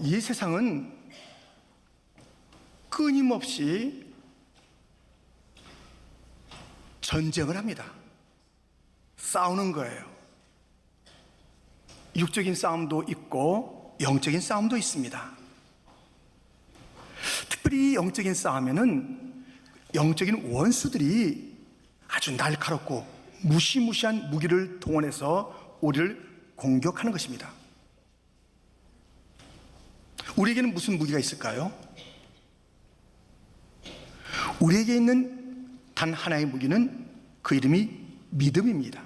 이 세상은 끊임없이 전쟁을 합니다. 싸우는 거예요. 육적인 싸움도 있고 영적인 싸움도 있습니다. 특별히 영적인 싸움에는 영적인 원수들이 아주 날카롭고 무시무시한 무기를 동원해서 우리를 공격하는 것입니다. 우리에게는 무슨 무기가 있을까요? 우리에게 있는 단 하나의 무기는 그 이름이 믿음입니다.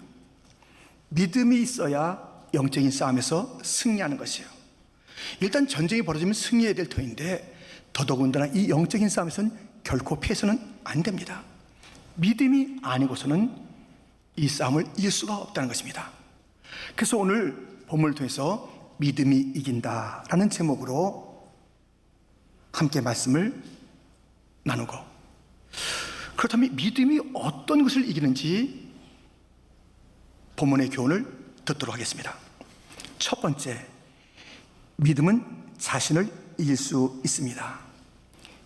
믿음이 있어야 영적인 싸움에서 승리하는 것이에요. 일단 전쟁이 벌어지면 승리해야 될 터인데 더더군다나 이 영적인 싸움에서는 결코 패해서는 안 됩니다. 믿음이 아니고서는 이 싸움을 이길 수가 없다는 것입니다. 그래서 오늘 본문을 통해서 믿음이 이긴다라는 제목으로 함께 말씀을 나누고, 그렇다면 믿음이 어떤 것을 이기는지 본문의 교훈을 듣도록 하겠습니다. 첫 번째, 믿음은 자신을 이길 수 있습니다.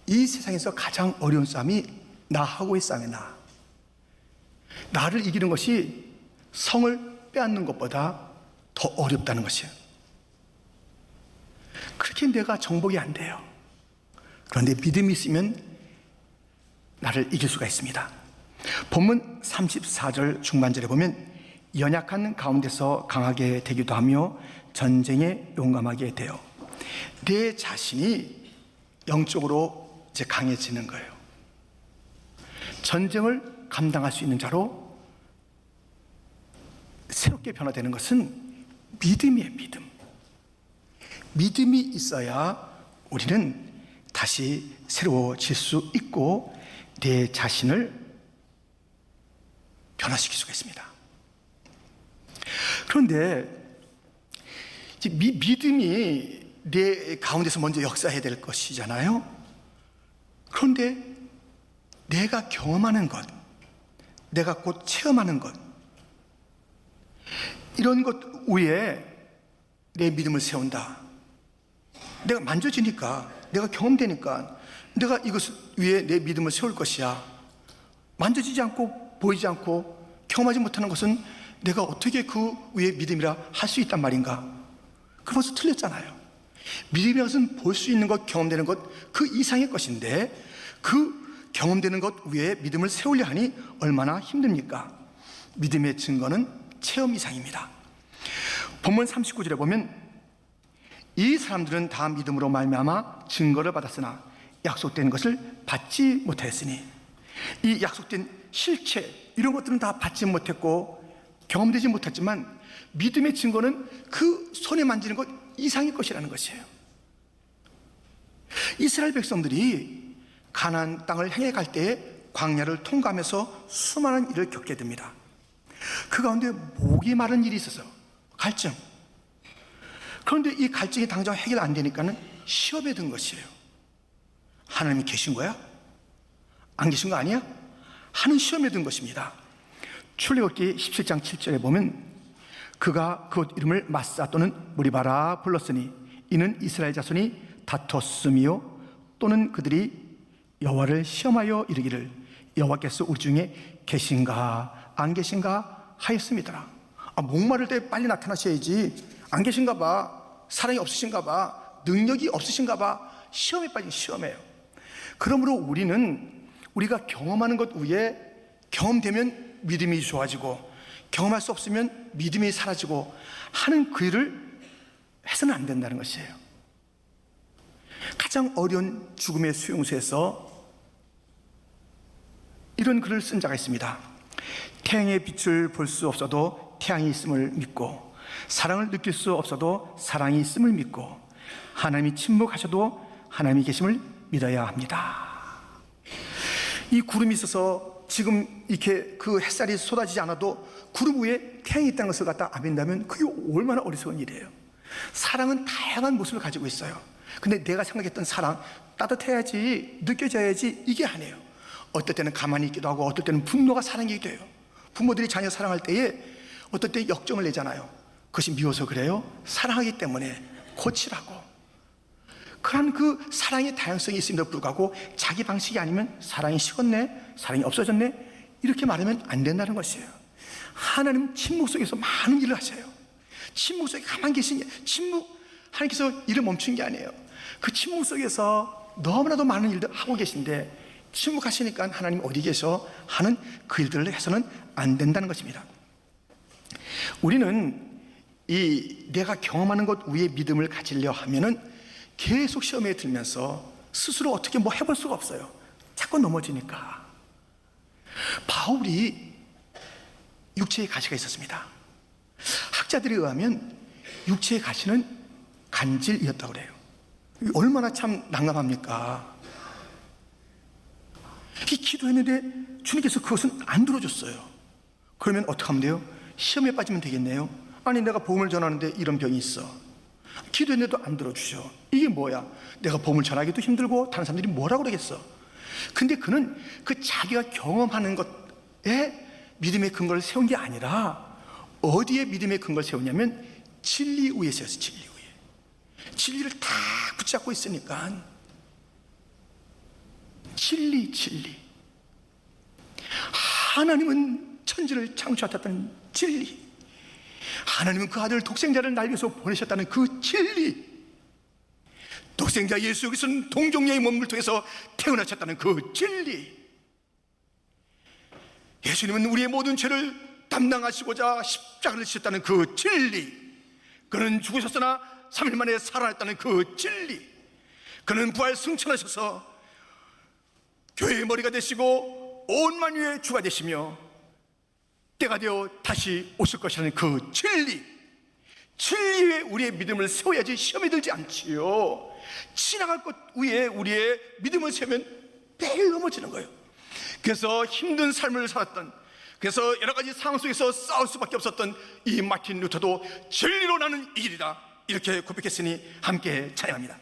이 세상에서 가장 어려운 싸움이 나하고의 싸움이나 나를 이기는 것이 성을 빼앗는 것보다 더 어렵다는 것이에요. 그렇게 내가 정복이 안 돼요. 그런데 믿음이 있으면 나를 이길 수가 있습니다. 본문 34절 중반절에 보면 연약한 가운데서 강하게 되기도 하며 전쟁에 용감하게 돼요. 내 자신이 영적으로 이제 강해지는 거예요. 전쟁을 감당할 수 있는 자로 새롭게 변화되는 것은 믿음이에요. 믿음이 있어야 우리는 다시 새로워질 수 있고 내 자신을 변화시킬 수가 있습니다. 그런데 믿음이 내 가운데서 먼저 역사해야 될 것이잖아요. 그런데 내가 경험하는 것, 내가 곧 체험하는 것, 이런 것 위에 내 믿음을 세운다. 내가 만져지니까, 내가 경험되니까 내가 이것 위에 내 믿음을 세울 것이야. 만져지지 않고 보이지 않고 경험하지 못하는 것은 내가 어떻게 그 위에 믿음이라 할 수 있단 말인가? 그 벌써 틀렸잖아요. 믿음이라는 것은 볼 수 있는 것, 경험되는 것, 그 이상의 것인데 그 경험되는 것 위에 믿음을 세우려 하니 얼마나 힘듭니까? 믿음의 증거는 체험 이상입니다. 본문 39절에 보면 이 사람들은 다 믿음으로 말미암아 증거를 받았으나 약속된 것을 받지 못하였으니, 이 약속된 실체 이런 것들은 다 받지 못했고 경험되지 못했지만 믿음의 증거는 그 손에 만지는 것 이상의 것이라는 것이에요. 이스라엘 백성들이 가나안 땅을 향해 갈 때에 광야를 통과하면서 수많은 일을 겪게 됩니다. 그 가운데 목이 마른 일이 있어서 갈증. 그런데 이 갈증이 당장 해결 안 되니까는 시험에 든 것이에요. 하나님이 계신 거야? 안 계신 거 아니야? 하는 시험에 든 것입니다. 출애굽기 17장 7절에 보면 그가 그곳 이름을 마사 또는 무리바라 불렀으니 이는 이스라엘 자손이 다퉜음이요 또는 그들이 여호와를 시험하여 이르기를 여호와께서 우리 중에 계신가 안 계신가 하였음이더라. 목마를 때 빨리 나타나셔야지. 안 계신가 봐, 사랑이 없으신가 봐, 능력이 없으신가 봐, 시험에 빠진 시험이에요. 그러므로 우리가 경험하는 것 위에 경험되면 믿음이 좋아지고 경험할 수 없으면 믿음이 사라지고 하는 그 일을 해서는 안 된다는 것이에요. 가장 어려운 죽음의 수용소에서 이런 글을 쓴 자가 있습니다. 태양의 빛을 볼 수 없어도 태양이 있음을 믿고, 사랑을 느낄 수 없어도 사랑이 있음을 믿고, 하나님이 침묵하셔도 하나님이 계심을 믿어야 합니다. 이 구름이 있어서 지금 이렇게 그 햇살이 쏟아지지 않아도 구름 위에 태양이 있다는 것을 갖다 안 믿는다면 그게 얼마나 어리석은 일이에요. 사랑은 다양한 모습을 가지고 있어요. 근데 내가 생각했던 사랑, 따뜻해야지, 느껴져야지, 이게 아니에요. 어떨 때는 가만히 있기도 하고 어떨 때는 분노가 사랑이기도 해요. 부모들이 자녀 사랑할 때에 어떨 때 역정을 내잖아요. 그것이 미워서 그래요? 사랑하기 때문에 고치라고. 그런 그 사랑의 다양성이 있음에도 불구하고 자기 방식이 아니면 사랑이 식었네, 사랑이 없어졌네, 이렇게 말하면 안 된다는 것이에요. 하나님은 침묵 속에서 많은 일을 하셔요. 침묵 속에 가만히 계신 게, 하나님께서 일을 멈춘 게 아니에요. 그 침묵 속에서 너무나도 많은 일들 하고 계신데, 침묵하시니까 하나님 어디 계셔 하는 그 일들을 해서는 안 된다는 것입니다. 우리는 이 내가 경험하는 것 위에 믿음을 가지려 하면은 계속 시험에 들면서 스스로 어떻게 뭐 해볼 수가 없어요. 자꾸 넘어지니까. 바울이 육체의 가시가 있었습니다. 학자들에 의하면 육체의 가시는 간질이었다고 그래요. 얼마나 참 난감합니까? 기도했는데 주님께서 그것은 안 들어줬어요. 그러면 어떻게 하면 돼요? 시험에 빠지면 되겠네요. 아니, 내가 복음을 전하는데 이런 병이 있어. 기도했는데도 안 들어주셔. 이게 뭐야? 내가 복음을 전하기도 힘들고 다른 사람들이 뭐라고 그러겠어. 근데 그는 그 자기가 경험하는 것에 믿음의 근거를 세운 게 아니라 어디에 믿음의 근거를 세우냐면 진리 위에 세웠어요. 진리 위에. 진리를 다 붙잡고 있으니까. 진리. 하나님은 천지를 창조하셨다는 진리, 하나님은 그 아들 독생자를 날 위해서 보내셨다는 그 진리, 독생자 예수 그리스도는 동정녀의 몸을 통해서 태어나셨다는 그 진리, 예수님은 우리의 모든 죄를 담당하시고자 십자가를 지셨다는 그 진리, 그는 죽으셨으나 3일 만에 살아났다는 그 진리, 그는 부활 승천하셔서 교회의 머리가 되시고 온 만유의 주가 되시며 때가 되어 다시 오실 것이라는 그 진리, 진리에 우리의 믿음을 세워야지 시험에 들지 않지요. 지나갈 것 위에 우리의 믿음을 세우면 매일 넘어지는 거예요. 그래서 힘든 삶을 살았던, 그래서 여러 가지 상황 속에서 싸울 수밖에 없었던 이 마틴 루터도 진리로 나는 이 길이다, 이렇게 고백했으니 함께 찬양합니다.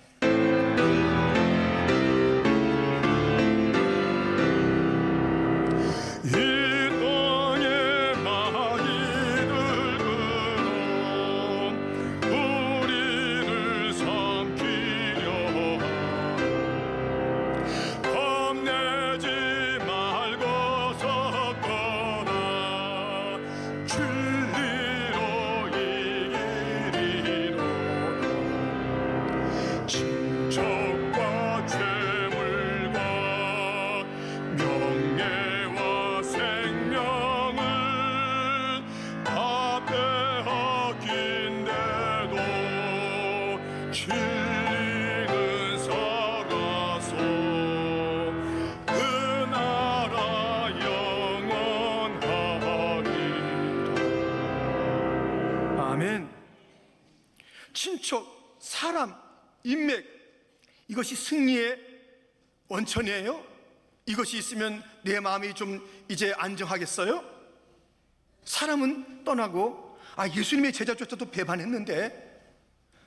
친척, 사람, 인맥, 이것이 승리의 원천이에요? 이것이 있으면 내 마음이 좀 이제 안정하겠어요? 사람은 떠나고, 예수님의 제자조차도 배반했는데,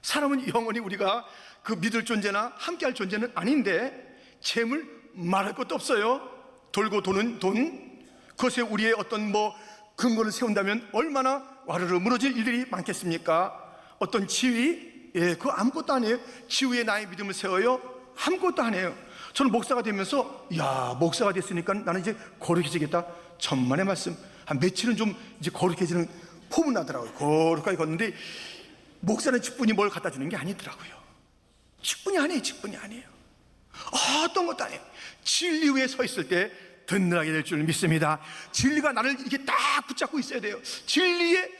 사람은 영원히 우리가 그 믿을 존재나 함께할 존재는 아닌데, 재물 말할 것도 없어요. 돌고 도는 돈, 그것에 우리의 어떤 근거를 세운다면 얼마나 와르르 무너질 일들이 많겠습니까? 어떤 지위, 그거 아무것도 아니에요. 지위에 나의 믿음을 세워요? 아무것도 아니에요. 저는 목사가 되면서, 목사가 됐으니까 나는 이제 거룩해지겠다. 천만의 말씀. 한 며칠은 좀 이제 거룩해지는 폼은 나더라고요. 거룩하게 걷는데, 목사는 직분이 뭘 갖다 주는 게 아니더라고요. 직분이 아니에요. 어떤 것도 아니에요. 진리 위에 서 있을 때 든든하게 될 줄 믿습니다. 진리가 나를 이렇게 딱 붙잡고 있어야 돼요. 진리의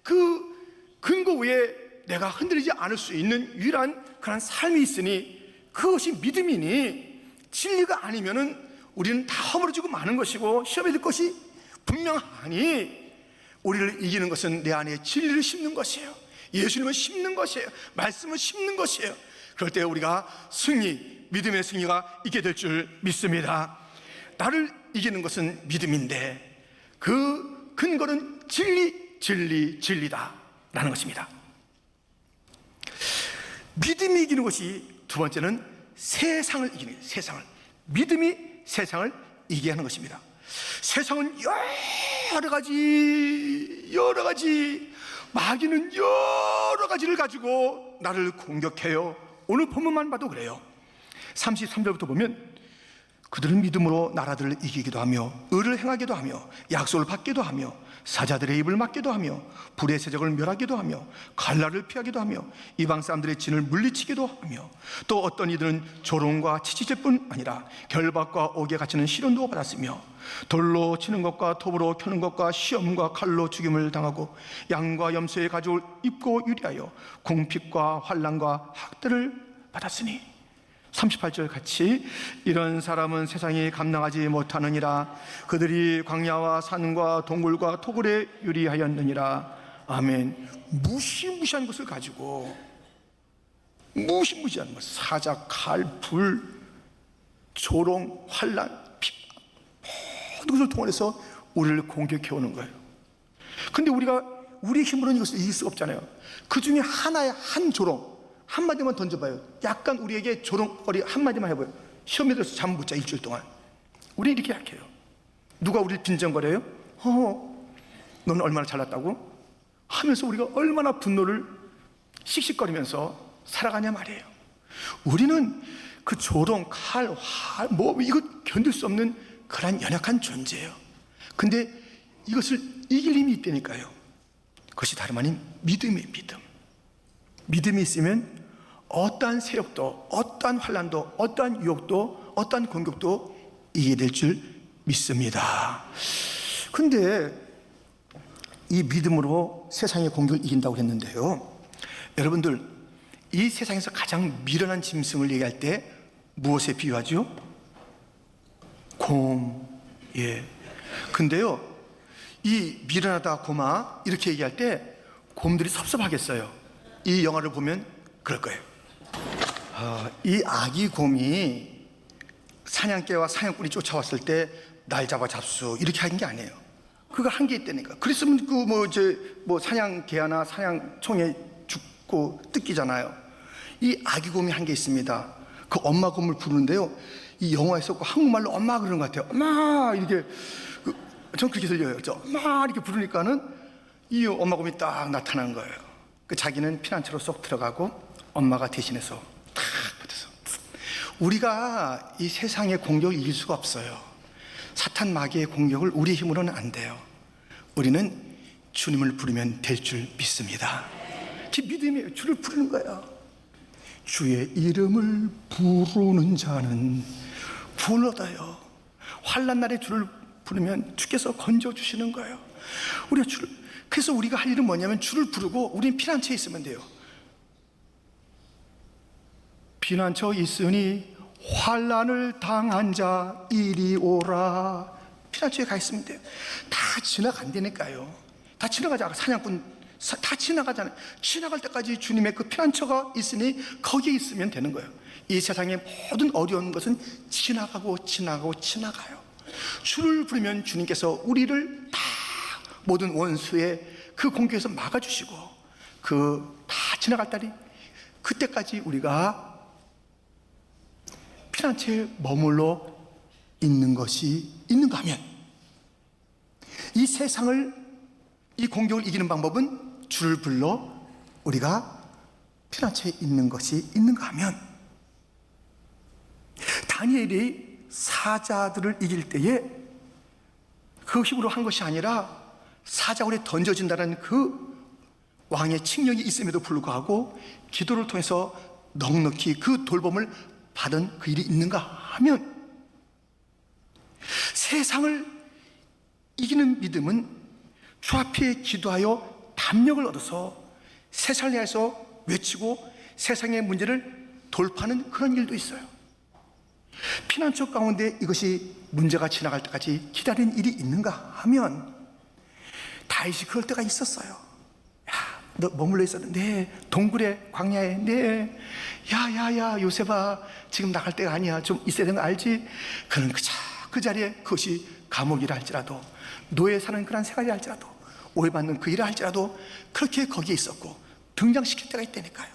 그 근거 위에 내가 흔들리지 않을 수 있는 유일한 그런 삶이 있으니 그것이 믿음이니, 진리가 아니면은 우리는 다 허물어지고 마는 것이고 시험에 들 것이 분명하니, 우리를 이기는 것은 내 안에 진리를 심는 것이에요. 예수님을 심는 것이에요. 말씀을 심는 것이에요. 그럴 때 우리가 믿음의 승리가 있게 될 줄 믿습니다. 나를 이기는 것은 믿음인데 그 근거는 진리다 라는 것입니다. 믿음이 이기는 것이 두 번째는 세상을 이기는 거예요. 믿음이 세상을 이기게 하는 것입니다. 세상은 여러 가지, 마귀는 여러 가지를 가지고 나를 공격해요. 오늘 본문만 봐도 그래요. 33절부터 보면 그들은 믿음으로 나라들을 이기기도 하며 의를 행하기도 하며 약속을 받기도 하며 사자들의 입을 막기도 하며 불의 세력을 멸하기도 하며 칼날을 피하기도 하며 이방 사람들의 진을 물리치기도 하며 또 어떤 이들은 조롱과 치치죄뿐 아니라 결박과 옥에 갇히는 시련도 받았으며 돌로 치는 것과 톱으로 켜는 것과 시험과 칼로 죽임을 당하고 양과 염소의 가죽을 입고 유리하여 궁핍과 환난과 학대를 받았으니 38절 같이 이런 사람은 세상이 감당하지 못하느니라. 그들이 광야와 산과 동굴과 토굴에 유리하였느니라. 아멘. 무시무시한 것을 가지고 무시무시한 것, 사자, 칼, 불, 조롱, 환난, 비방 모든 것을 통해서 우리를 공격해 오는 거예요. 근데 우리가 우리 힘으로는 이것을 이길 수가 없잖아요. 그 중에 하나의 한 조롱 한마디만 던져봐요. 약간 우리에게 조롱거리 한마디만 해봐요. 시험에 들어서 잠 못 자 일주일 동안. 우리 이렇게 약해요. 누가 우리를 빈정거려요? 너는 얼마나 잘났다고? 하면서 우리가 얼마나 분노를 씩씩거리면서 살아가냐 말이에요. 우리는 그 조롱, 칼, 화, 이거 견딜 수 없는 그런 연약한 존재예요. 근데 이것을 이길 힘이 있다니까요. 그것이 다름 아닌 믿음이에요. 믿음이 있으면 어떠한 세력도, 어떠한 환난도, 어떠한 유혹도, 어떠한 공격도 이기게 될 줄 믿습니다. 근데 이 믿음으로 세상의 공격을 이긴다고 했는데요, 여러분들 이 세상에서 가장 미련한 짐승을 얘기할 때 무엇에 비유하죠? 곰. 예. 근데요, 이 미련하다 곰아 이렇게 얘기할 때 곰들이 섭섭하겠어요. 이 영화를 보면 그럴 거예요. 이 아기 곰이 사냥개와 사냥꾼이 쫓아왔을 때 날 잡아 잡수 이렇게 하는 게 아니에요. 그거 한계 있다니까. 그랬으면 사냥개나 사냥총에 죽고 뜯기잖아요. 이 아기 곰이 한계 있습니다. 그 엄마 곰을 부르는데요, 이 영화에서 한국말로 엄마 그러는 것 같아요. 엄마 이렇게 전 그렇게 들려요. 엄마 이렇게 부르니까는 이 엄마 곰이 딱 나타난 거예요. 자기는 피난처로 쏙 들어가고 엄마가 대신해서 탁 붙어서. 우리가 이 세상의 공격을 이길 수가 없어요. 사탄 마귀의 공격을 우리 힘으로는 안 돼요. 우리는 주님을 부르면 될 줄 믿습니다. 그 믿음이에요. 주를 부르는 거예요. 주의 이름을 부르는 자는 구원을 얻어요. 환난 날에 주를 부르면 주께서 건져주시는 거예요. 우리가 그래서 우리가 할 일은 뭐냐면 주를 부르고 우리는 피난처에 있으면 돼요. 피난처 있으니 환난을 당한 자 이리 오라. 피난처에 가 있으면 돼요. 다 지나간다니까요. 다 지나가자. 사냥꾼 다 지나가잖아요. 지나갈 때까지 주님의 그 피난처가 있으니 거기에 있으면 되는 거예요. 이 세상의 모든 어려운 것은 지나가요. 주를 부르면 주님께서 우리를 다 모든 원수의 그 공격에서 막아주시고 다 지나갈 때리 그때까지 우리가 피난처에 머물러 있는 것이 있는가 하면, 이 세상을 이 공격을 이기는 방법은 주를 불러 우리가 피난처에 있는 것이 있는가 하면, 다니엘이 사자들을 이길 때에 그 힘으로 한 것이 아니라 사자굴에 던져진다는 그 왕의 칙령이 있음에도 불구하고 기도를 통해서 넉넉히 그 돌봄을 받은 그 일이 있는가 하면, 세상을 이기는 믿음은 주 앞에 기도하여 담력을 얻어서 세상을 향해서 외치고 세상의 문제를 돌파하는 그런 일도 있어요. 피난처 가운데 이것이 문제가 지나갈 때까지 기다리는 일이 있는가 하면, 다윗이 그럴 때가 있었어요. 야, 너 머물러 있었는데, 네, 동굴에 광야에, 네, 야야야 요셉아 지금 나갈 때가 아니야, 좀 있어야 되는 거 알지? 그는 그 자리에 그것이 감옥이라 할지라도, 노예 사는 그런 생활이 할지라도, 오해받는 그 일을 할지라도 그렇게 거기에 있었고 등장시킬 때가 있다니까요.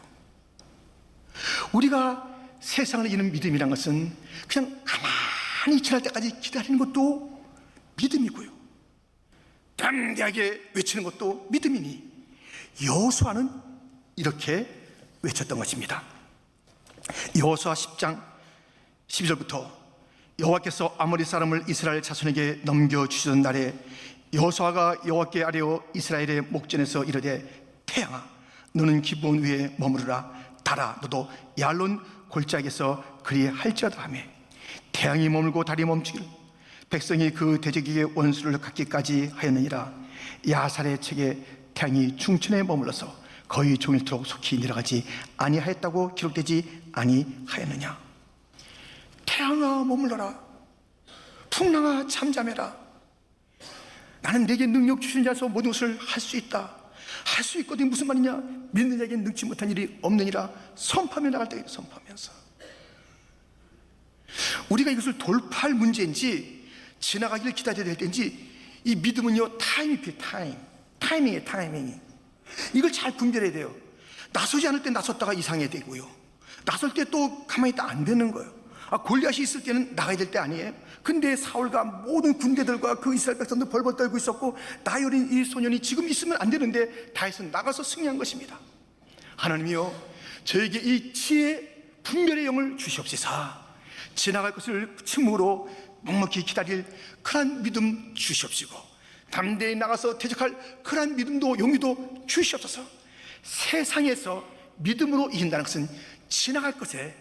우리가 세상을 이기는 믿음이란 것은 그냥 가만히 지날 때까지 기다리는 것도 믿음이고요, 담대하게 외치는 것도 믿음이니 여호수아는 이렇게 외쳤던 것입니다. 여호수아 10장 12절부터 여호와께서 아모리 사람을 이스라엘 자손에게 넘겨주시던 날에 여호수아가 여호와께 아뢰어 이스라엘의 목전에서 이르되 태양아 너는 기브온 위에 머무르라. 달아 너도 야론 골짜기에서 그리할지어다 하며 태양이 머물고 달이 멈추기를 백성이 그 대적에게 원수를 갖기까지 하였느니라. 야살의 책에 태양이 중천에 머물러서 거의 종일토록 속히 내려가지 아니하였다고 기록되지 아니하였느냐. 태양아 머물러라. 풍랑아 잠잠해라. 나는 내게 능력 주신 자서 모든 것을 할 수 있다. 할 수 있거든. 무슨 말이냐? 믿는 자에게 능치 못한 일이 없느니라. 선포하며 나갈 때 선포하면서 우리가 이것을 돌파할 문제인지 지나가기를 기다려야 될 때인지 이 믿음은요 타임이 필요해. 타이밍이에요. 타이밍이. 이걸 잘 분별해야 돼요. 나서지 않을 때 나섰다가 이상해야 되고요, 나설 때 또 가만히 있다 안 되는 거예요. 골리앗이 있을 때는 나가야 될 때 아니에요. 근데 사울과 모든 군대들과 그 이스라엘 백성들 벌벌 떨고 있었고 나이 어린 이 소년이 지금 있으면 안 되는데 다윗은 나가서 승리한 것입니다. 하나님이여 저에게 이 지혜 분별의 영을 주시옵소서. 지나갈 것을 침묵으로 묵묵히 기다릴 그런 믿음 주시옵시고 담대히 나가서 대적할 그런 믿음도 용기도 주시옵소서. 세상에서 믿음으로 이긴다는 것은 지나갈 것에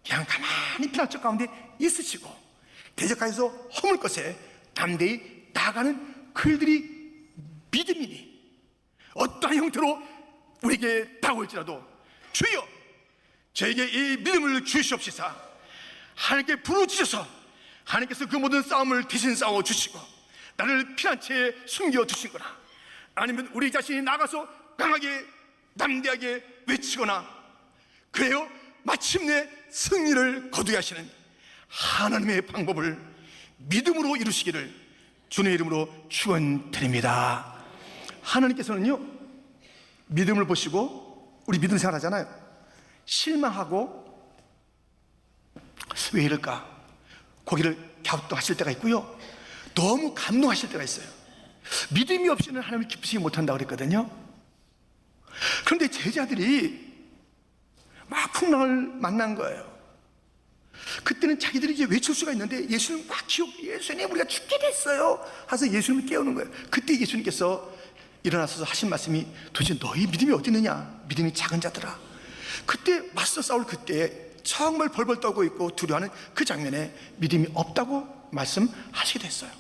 그냥 가만히 피난처 가운데 있으시고 대적하여서 허물 것에 담대히 나가는 그들이 믿음이니 어떠한 형태로 우리에게 다가올지라도 주여 저에게 이 믿음을 주시옵시서. 하나님께 부르짖어서 하나님께서 그 모든 싸움을 대신 싸워 주시고 나를 피난처에 숨겨 두신 거나 아니면 우리 자신이 나가서 강하게 담대하게 외치거나 그래요 마침내 승리를 거두게 하시는 하나님의 방법을 믿음으로 이루시기를 주님의 이름으로 축원드립니다. 하나님께서는요 믿음을 보시고 우리 믿음 생활하잖아요. 실망하고 왜 이럴까 고개를 갸우뚱하실 때가 있고요, 너무 감동하실 때가 있어요. 믿음이 없이는 하나님을 기쁘시지 못한다고 그랬거든요. 그런데 제자들이 막 풍랑을 만난 거예요. 그때는 자기들이 이제 외칠 수가 있는데 예수님 막 예수님 우리가 죽게 됐어요 하서 예수님을 깨우는 거예요. 그때 예수님께서 일어나셔서 하신 말씀이 도대체 너희 믿음이 어디 있느냐, 믿음이 작은 자들아. 그때 맞서 싸울 그때 정말 벌벌 떨고 있고 두려워하는 그 장면에 믿음이 없다고 말씀하시게 됐어요.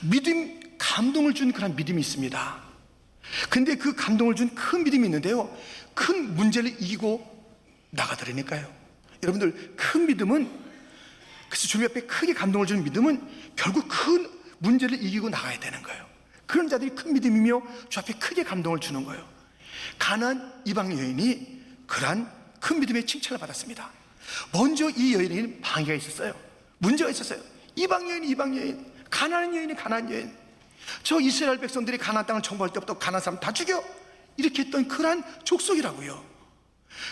믿음, 감동을 준 그런 믿음이 있습니다. 근데 그 감동을 준 큰 믿음이 있는데요, 큰 문제를 이기고 나가더라니까요. 여러분들 큰 믿음은, 그래서 주님 앞에 크게 감동을 주는 믿음은 결국 큰 문제를 이기고 나가야 되는 거예요. 그런 자들이 큰 믿음이며 주 앞에 크게 감동을 주는 거예요. 가나안 이방 여인이 그러한 큰 믿음의 칭찬을 받았습니다. 먼저 이 여인에게는 방해가 있었어요. 문제가 있었어요. 이방 여인, 가나안 여인. 저 이스라엘 백성들이 가나안 땅을 정복할 때부터 가나안 사람 다 죽여 이렇게 했던 그러한 족속이라고요.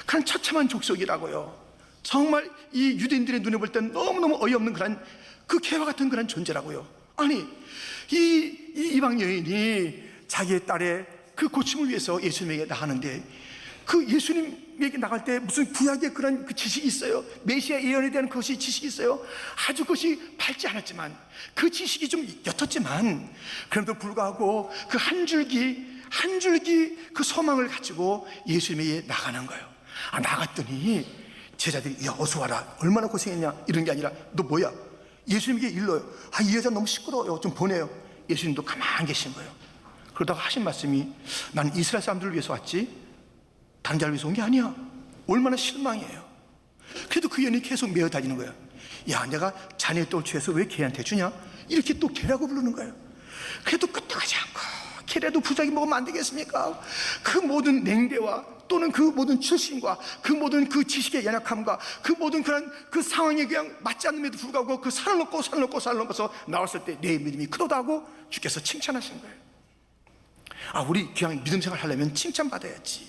그런 처참한 족속이라고요. 정말 이 유대인들의 눈에 볼 땐 너무너무 어이없는 그런 그 개와 같은 그런 존재라고요. 아니 이 이방 여인이 자기의 딸의 그 고침을 위해서 예수님에게 나가는데 그 예수님에게 나갈 때 무슨 구약의 그런 그 지식이 있어요. 메시아 예언에 대한 그것이 지식이 있어요. 아주 그것이 밝지 않았지만 그 지식이 좀 옅었지만 그럼에도 불구하고 그 한 줄기 그 소망을 가지고 예수님에게 나가는 거예요. 나갔더니 제자들이 야 어서 와라 얼마나 고생했냐 이런 게 아니라 너 뭐야 예수님에게 일러요. 이 여자 너무 시끄러워요 좀 보내요. 예수님도 가만히 계신 거예요. 그러다가 하신 말씀이 나는 이스라엘 사람들을 위해서 왔지 다른 자를 위해서 온 게 아니야. 얼마나 실망이에요. 그래도 그 여인이 계속 메어 다니는 거예요. 야 내가 자네의 떡을 취해서 왜 걔한테 주냐 이렇게 또 걔라고 부르는 거예요. 그래도 끄떡하지 않고 걔라도 부작위 먹으면 안 되겠습니까? 그 모든 냉대와 또는 그 모든 출신과 그 모든 그 지식의 연약함과 그 모든 그런 그 상황에 그냥 맞지 않음에도 불구하고 그 살을 넘어서 나왔을 때 내 믿음이 크도다 하고 주께서 칭찬하신 거예요. 우리 그냥 믿음 생활 하려면 칭찬받아야지.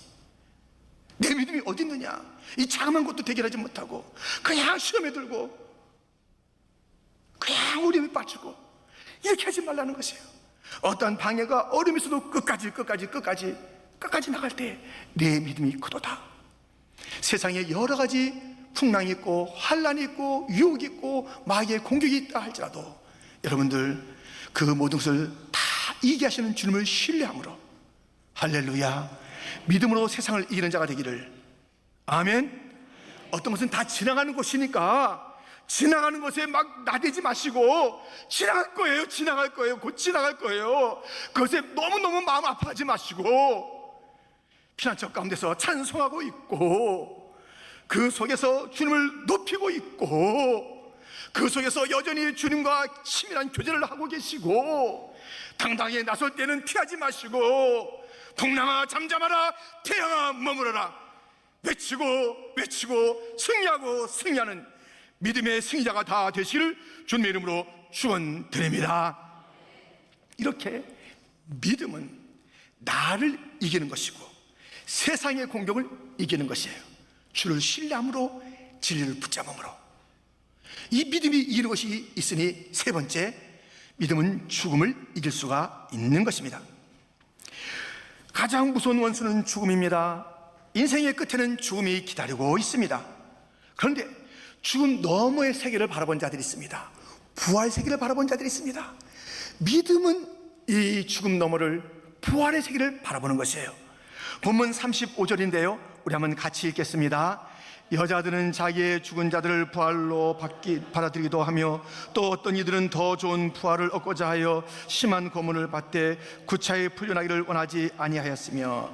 내 믿음이 어디 있느냐, 이 자그마한 것도 대결하지 못하고 그냥 시험에 들고 그냥 어려움에 빠지고 이렇게 하지 말라는 것이에요. 어떠한 방해가 어려움이 있어도 끝까지 나갈 때 내 믿음이 크도다. 세상에 여러 가지 풍랑이 있고 환란이 있고 유혹이 있고 마귀의 공격이 있다 할지라도 여러분들 그 모든 것을 다 이기게 하시는 주님을 신뢰함으로, 할렐루야, 믿음으로 세상을 이기는 자가 되기를. 아멘. 어떤 것은 다 지나가는 것이니까 지나가는 것에 막 나대지 마시고, 지나갈 거예요. 지나갈 거예요. 곧 지나갈 거예요. 그것에 너무너무 마음 아파하지 마시고 피난처 가운데서 찬송하고 있고, 그 속에서 주님을 높이고 있고, 그 속에서 여전히 주님과 친밀한 교제를 하고 계시고, 당당히 나설 때는 피하지 마시고 동남아 잠잠하라, 태양아 머무러라 외치고 외치고 승리하고 승리하는 믿음의 승리자가 다 되시기를 주님의 이름으로 축원드립니다. 이렇게 믿음은 나를 이기는 것이고 세상의 공격을 이기는 것이에요. 주를 신뢰함으로, 진리를 붙잡음으로. 이 믿음이 이기는 것이 있으니 세 번째, 믿음은 죽음을 이길 수가 있는 것입니다. 가장 무서운 원수는 죽음입니다. 인생의 끝에는 죽음이 기다리고 있습니다. 그런데 죽음 너머의 세계를 바라본 자들이 있습니다. 부활 세계를 바라본 자들이 있습니다. 믿음은 이 죽음 너머를, 부활의 세계를 바라보는 것이에요. 본문 35절인데요 우리 한번 같이 읽겠습니다. 여자들은 자기의 죽은 자들을 부활로 받아들이기도 하며 또 어떤 이들은 더 좋은 부활을 얻고자 하여 심한 고문을 받되 구차히 풀려나기를 원하지 아니하였으며.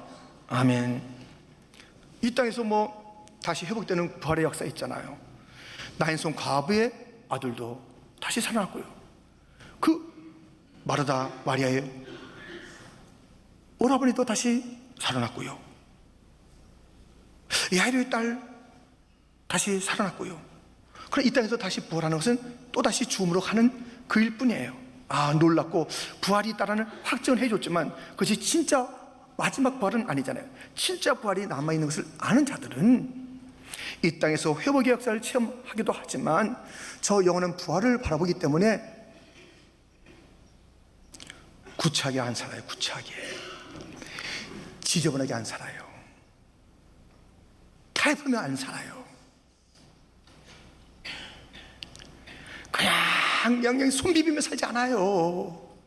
아멘. 이 땅에서 다시 회복되는 부활의 역사 있잖아요. 나인성 과부의 아들도 다시 살아났고요. 그 마르다 마리아의 오라버니도 다시 살아났고요. 야이로의 딸 다시 살아났고요. 그럼 이 땅에서 다시 부활하는 것은 또다시 죽음으로 가는 그일 뿐이에요. 놀랍고 부활이 있다라는 확정을 해줬지만 그것이 진짜 마지막 부활은 아니잖아요. 진짜 부활이 남아있는 것을 아는 자들은 이 땅에서 회복의 역사를 체험하기도 하지만 저 영원한 부활을 바라보기 때문에 구차하게 안 살아요. 구차하게 지저분하게 안 살아요. 타협하면 안 살아요. 그냥 손 비비며 살지 않아요.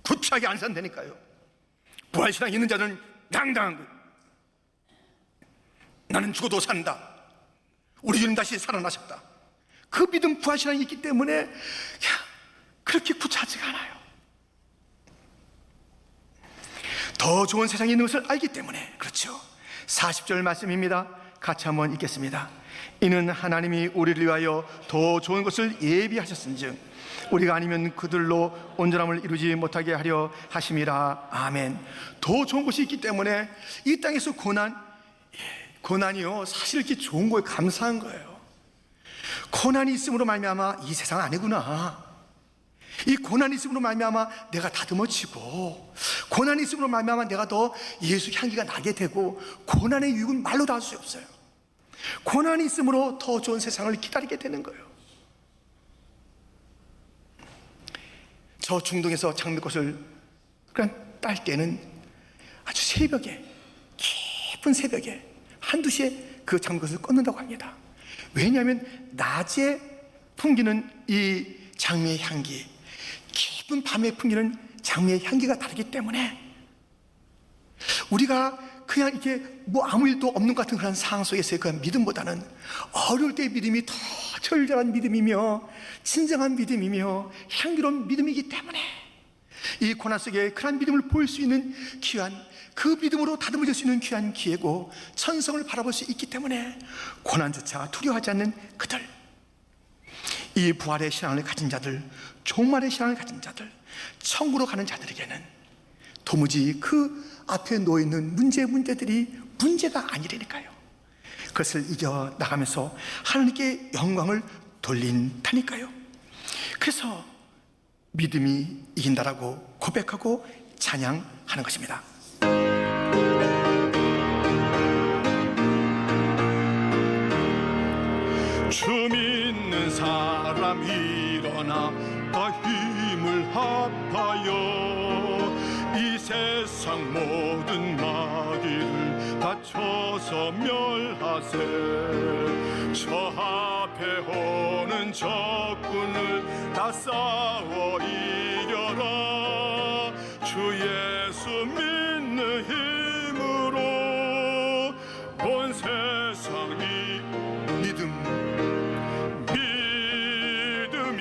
구차하게 안 산다니까요. 부활신앙 있는 자는 당당한 거예요. 나는 죽어도 산다. 우리 주님 다시 살아나셨다. 그 믿음, 부활신앙이 있기 때문에 그렇게 구차하지가 않아요. 더 좋은 세상에 있는 것을 알기 때문에 그렇죠. 40절 말씀입니다. 같이 한번 읽겠습니다. 이는 하나님이 우리를 위하여 더 좋은 것을 예비하셨은즉 우리가 아니면 그들로 온전함을 이루지 못하게 하려 하심이라. 아멘. 더 좋은 것이 있기 때문에 이 땅에서 고난이요 사실 이렇게 좋은 거에 감사한 거예요. 고난이 있음으로 말미암아 이 세상 아니구나, 이 고난이 있음으로 말미암아 내가 다듬어지고, 고난이 있음으로 말미암아 내가 더 예수 향기가 나게 되고, 고난의 유익은 말로 다 할 수 없어요. 고난이 있음으로 더 좋은 세상을 기다리게 되는 거예요. 저 중동에서 장미꽃을 그냥 딸 때는 아주 새벽에, 깊은 새벽에 한두 시에 그 장미꽃을 꽂는다고 합니다. 왜냐하면 낮에 풍기는 이 장미의 향기, 깊은 밤에 풍기는 장미의 향기가 다르기 때문에 우리가 그냥 이렇게 아무 일도 없는 것 같은 그런 상황 속에서의 그 믿음보다는 어려울 때의 믿음이 더 절절한 믿음이며 진정한 믿음이며 향기로운 믿음이기 때문에 이 고난 속에 그런 믿음을 보일 수 있는 귀한, 그 믿음으로 다듬어질 수 있는 귀한 기회고 천성을 바라볼 수 있기 때문에 고난조차 두려워하지 않는 그들, 이 부활의 신앙을 가진 자들, 종말의 신앙을 가진 자들, 천국으로 가는 자들에게는 도무지 그 앞에 놓여있는 문제들이 문제가 아니라니까요. 그것을 이겨나가면서 하나님께 영광을 돌린다니까요. 그래서 믿음이 이긴다라고 고백하고 찬양하는 것입니다. 주 믿는 사람 일어나 다 힘을 합하여 이 세상 모든 마귀를 다쳐서 멸하세. 저 앞에 오는 적군을 다 싸워 이겨라. 주 예수 믿는 힘으로 온 세상이 믿음이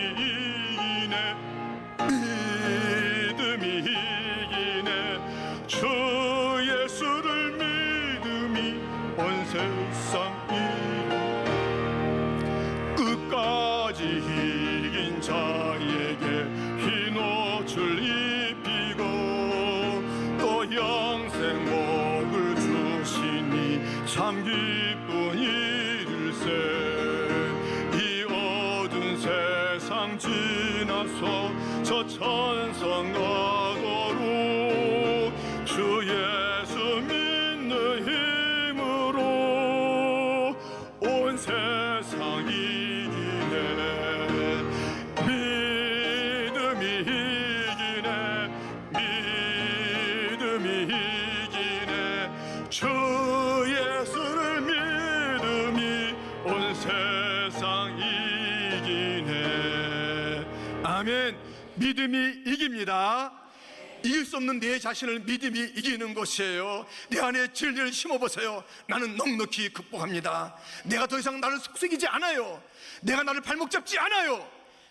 이기네. 주 예수를 믿음이 온 세상이 끝까지 이긴 자에게 흰 옷을 입히고 또 영생 복을 주시니 참 기쁜 일일세. 이 어두운 세상 지나서 저 천성 너더로 주 예수 믿는 힘으로 온 세상 이기네. 믿음이 이기네. 주 예수를 믿음이 온 세상 이기네. 아멘. 믿음이 이깁니다. 이길 수 없는 내 자신을 믿음이 이기는 것이에요. 내 안에 진리를 심어보세요. 나는 넉넉히 극복합니다. 내가 더 이상 나를 속삭이지 않아요. 내가 나를 발목 잡지 않아요.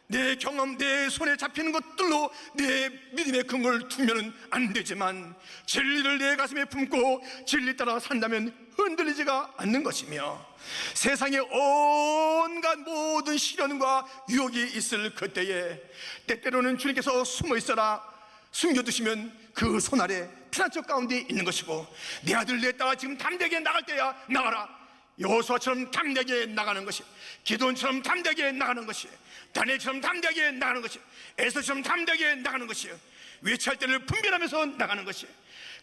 내 경험, 내 손에 잡히는 것들로 내 믿음의 근거를 두면 안 되지만 진리를 내 가슴에 품고 진리 따라 산다면 흔들리지가 않는 것이며 세상에 온갖 모든 시련과 유혹이 있을 그때에 때때로는 주님께서 숨어 있어라 숨겨두시면 그 손 아래 피난처 가운데 있는 것이고 내 아들 내 딸아 지금 담대하게 나갈 때야 나가라. 여호수아처럼 담대하게 나가는 것이, 기도원처럼 담대하게 나가는 것이, 다니엘처럼 담대하게 나가는 것이, 에스더처럼 담대하게 나가는 것이, 외치할 때를 분별하면서 나가는 것이,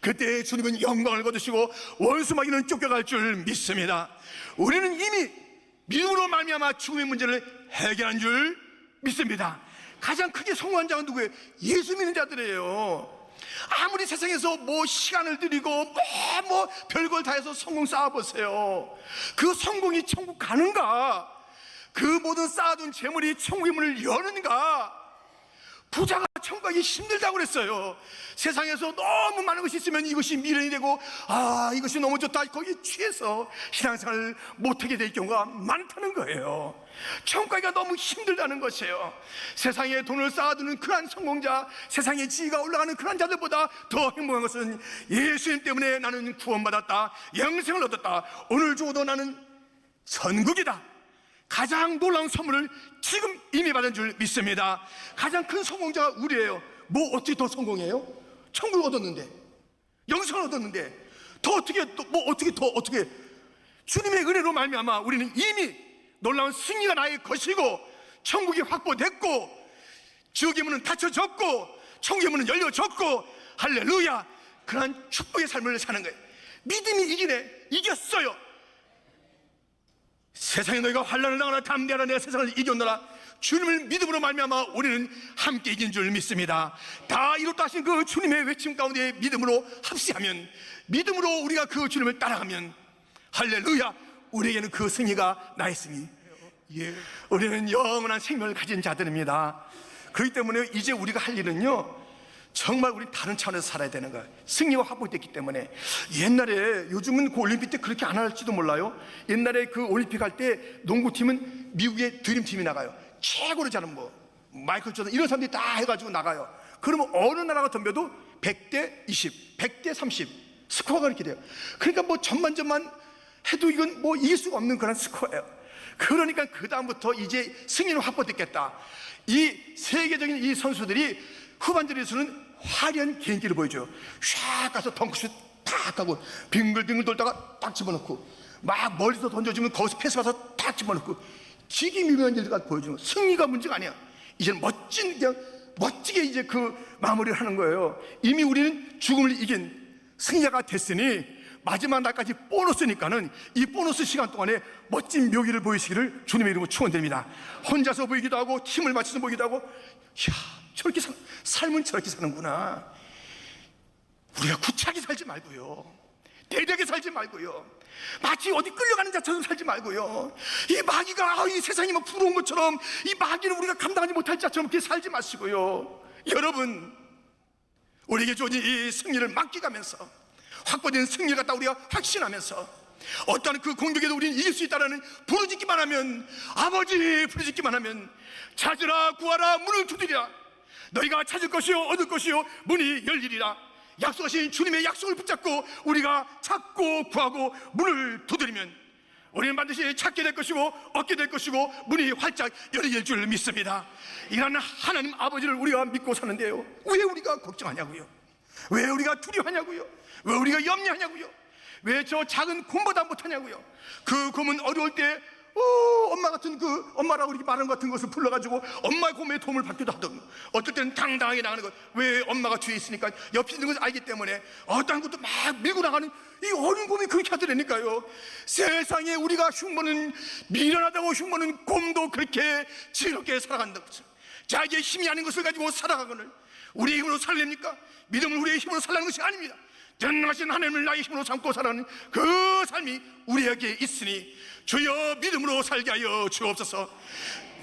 그때 주님은 영광을 거두시고 원수 마귀는 쫓겨갈 줄 믿습니다. 우리는 이미 믿음으로 말미암아 죽음의 문제를 해결한 줄 믿습니다. 가장 크게 성공한 자가 누구예요? 예수 믿는 자들이에요. 아무리 세상에서 뭐 시간을 들이고 뭐 별걸 다 해서 성공 쌓아보세요. 그 성공이 천국 가는가? 그 모든 쌓아둔 재물이 천국의 문을 여는가? 부자가 천국 가기 힘들다고 그랬어요. 세상에서 너무 많은 것이 있으면 이것이 미련이 되고 이것이 너무 좋다 거기에 취해서 신앙생활을 못하게 될 경우가 많다는 거예요. 천국 가기가 너무 힘들다는 것이에요. 세상에 돈을 쌓아두는 그러한 성공자, 세상에 지위가 올라가는 그러한 자들보다 더 행복한 것은 예수님 때문에 나는 구원받았다, 영생을 얻었다, 오늘 죽어도 나는 천국이다. 가장 놀라운 선물을 지금 이미 받은 줄 믿습니다. 가장 큰 성공자가 우리예요. 뭐 어떻게 더 성공해요? 천국을 얻었는데, 영생을 얻었는데 더 어떻게 어떻게 주님의 은혜로 말미암아 우리는 이미 놀라운 승리가 나의 것이고 천국이 확보됐고 지옥의 문은 닫혀졌고 천국의 문은 열려졌고 할렐루야. 그러한 축복의 삶을 사는 거예요. 믿음이 이기네. 이겼어요. 세상에 너희가 환난을 당하나 담대하라. 내가 세상을 이겼노라. 주님을 믿음으로 말미암아 우리는 함께 이긴 줄 믿습니다. 다 이뤘다 하신 그 주님의 외침 가운데 믿음으로 합시하면, 믿음으로 우리가 그 주님을 따라가면 할렐루야, 우리에게는 그 승리가 나 있으니 우리는 영원한 생명을 가진 자들입니다. 그렇기 때문에 이제 우리가 할 일은요, 정말 우리 다른 차원에서 살아야 되는 거예요. 승리가 확보됐기 때문에. 옛날에, 요즘은 그 올림픽 때 그렇게 안 할지도 몰라요. 옛날에 그 올림픽 할 때 농구팀은 미국의 드림팀이 나가요. 최고로 잘하는 마이클 조던 이런 사람들이 다 해가지고 나가요. 그러면 어느 나라가 덤벼도 100대 20, 100대 30 스코어가 이렇게 돼요. 그러니까 뭐 전만 해도 이건 뭐 이길 수가 없는 그런 스코어예요. 그러니까 그 다음부터 이제 승리는 확보됐겠다. 이 세계적인 이 선수들이 후반전에서는 화려한 개인기를 보여줘요. 샥 가서 덩크슛 탁 하고 빙글빙글 돌다가 딱 집어넣고 막 멀리서 던져주면 거기서 패스 받아서 탁 집어넣고 기기 미묘한 일들까지 보여주는 거예요. 승리가 문제가 아니야. 이제는 멋지게 이제 그 마무리를 하는 거예요. 이미 우리는 죽음을 이긴 승리자가 됐으니 마지막 날까지 보너스니까는 이 보너스 시간 동안에 멋진 묘기를 보이시기를 주님의 이름으로 축원드립니다. 혼자서 보이기도 하고 팀을 맞춰서 보이기도 하고, 이야, 저렇게 삶은 저렇게 사는구나. 우리가 구차하게 살지 말고요, 대대하게 살지 말고요, 마치 어디 끌려가는 자처럼 살지 말고요, 이 마귀가 이 세상이 막 부러운 것처럼 이 마귀를 우리가 감당하지 못할 자처럼 그렇게 살지 마시고요. 여러분, 우리에게 주어진 이 승리를 맡겨가면서 확보된 승리를 갖다 우리가 확신하면서 어떠한 그 공격에도 우리는 이길 수 있다는 부르짖기만 하면, 아버지 부르짖기만 하면 찾으라 구하라 문을 두드리라, 너희가 찾을 것이요 얻을 것이요 문이 열리리라. 약속하신 주님의 약속을 붙잡고 우리가 찾고 구하고 문을 두드리면 우리는 반드시 찾게 될 것이고 얻게 될 것이고 문이 활짝 열릴 줄 믿습니다. 이런 하나님 아버지를 우리가 믿고 사는데요, 왜 우리가 걱정하냐고요? 왜 우리가 두려워하냐고요? 왜 우리가 염려하냐고요? 왜 저 작은 곰보다 못하냐고요? 그 곰은 어려울 때 엄마 같은 그 엄마라고 이렇게 말하는 것 같은 것을 불러가지고 엄마의 곰의 도움을 받기도 하던, 어떨 때는 당당하게 나가는 것. 왜? 엄마가 뒤에 있으니까, 옆에 있는 것을 알기 때문에 어떠한 것도 막 밀고 나가는 이 어린 곰이 그렇게 하더라니까요. 세상에 우리가 흉보는, 미련하다고 흉보는 곰도 그렇게 즐겁게 살아간다고. 자기의 힘이 아닌 것을 가지고 살아가거늘 우리의 힘으로 살랍니까? 믿음을 우리의 힘으로 살라는 것이 아닙니다. 전능하신 하나님을 나의 힘으로 삼고 살아가는 그 삶이 우리에게 있으니 주여 믿음으로 살게 하여 주옵소서.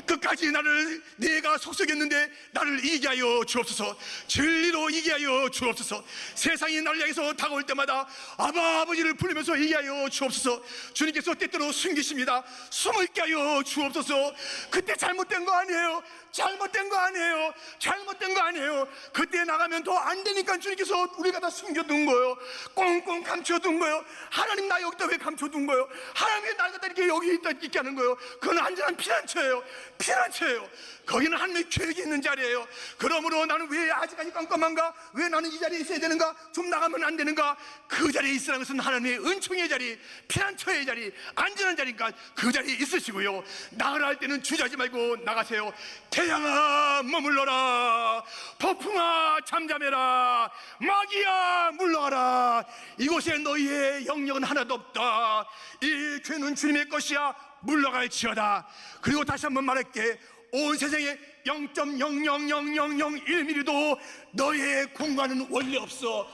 끝까지 나를, 내가 속썩였는데 나를 이기게 하여 주옵소서. 진리로 이기게 하여 주옵소서. 세상이 나를 향해서 다가올 때마다 아버지를 부르면서 이기게 하여 주옵소서. 주님께서 때때로 숨기십니다. 숨을게 하여 주옵소서. 그때 잘못된 거 아니에요. 잘못된 거 아니에요. 잘못된 거 아니에요. 그때 나가면 더 안 되니까 주님께서 우리가 다 숨겨둔 거예요. 꽁꽁 감춰둔 거예요. 하나님 나 여기다 왜 감춰둔 거예요? 하나님 왜 날 갖다 이렇게 여기 있다 있게 하는 거예요? 그건 안전한 피난처예요. 피난처예요. 거기는 하나님의 계획이 있는 자리예요. 그러므로 나는 왜 아직까지 깜깜한가? 왜 나는 이 자리에 있어야 되는가? 좀 나가면 안 되는가? 그 자리에 있으라는 것은 하나님의 은총의 자리, 피난처의 자리, 안전한 자리니까 그 자리에 있으시고요. 나가라 할 때는 주저하지 말고 나가세요. 태양아 머물러라, 폭풍아 잠잠해라, 마귀야 물러가라. 이곳에 너희의 영역은 하나도 없다. 이 죄는 주님의 것이야. 물러갈지어다. 그리고 다시 한번 말할게, 온 세상에 0.00001mm도 너의 공간은 원래 없어.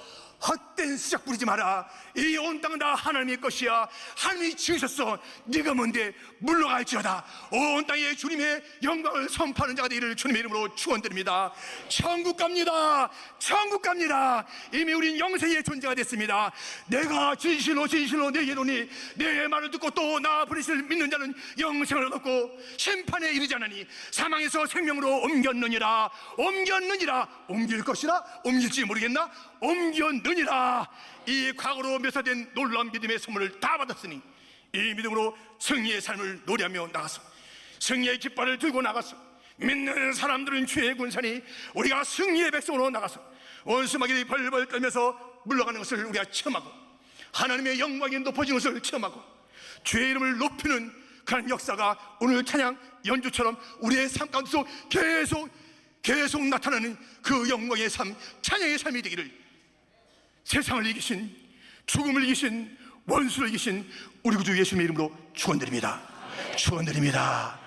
헛된 수작 부리지 마라. 이 온 땅은 다 하나님의 것이야. 하나님이 지으셨어. 네가 뭔데? 물러갈지어다. 온 땅에 주님의 영광을 선포하는 자가 되기를 주님의 이름으로 축원드립니다. 천국 갑니다. 천국 갑니다. 이미 우린 영생의 존재가 됐습니다. 내가 진실로 내게 이르노니 내 말을 듣고 또 나 부르실 믿는 자는 영생을 얻고 심판에 이르지 않으니 사망에서 생명으로 옮겼느니라. 옮길 것이라? 옮길지 모르겠나? 옮겼느니라. 이 과거로 묘사된 놀라운 믿음의 선물을 다 받았으니 이 믿음으로 승리의 삶을 노래하며 나가서, 승리의 깃발을 들고 나가서, 믿는 사람들은 주의 군산이 우리가 승리의 백성으로 나가서 원수마귀들이 벌벌 떨면서 물러가는 것을 우리가 체험하고, 하나님의 영광이 높아지는 것을 체험하고, 주의 이름을 높이는 그런 역사가 오늘 찬양 연주처럼 우리의 삶 가운데서 계속 나타나는 그 영광의 삶, 찬양의 삶이 되기를 세상을 이기신, 죽음을 이기신, 원수를 이기신 우리 구주 예수님의 이름으로 축원드립니다. 축원드립니다.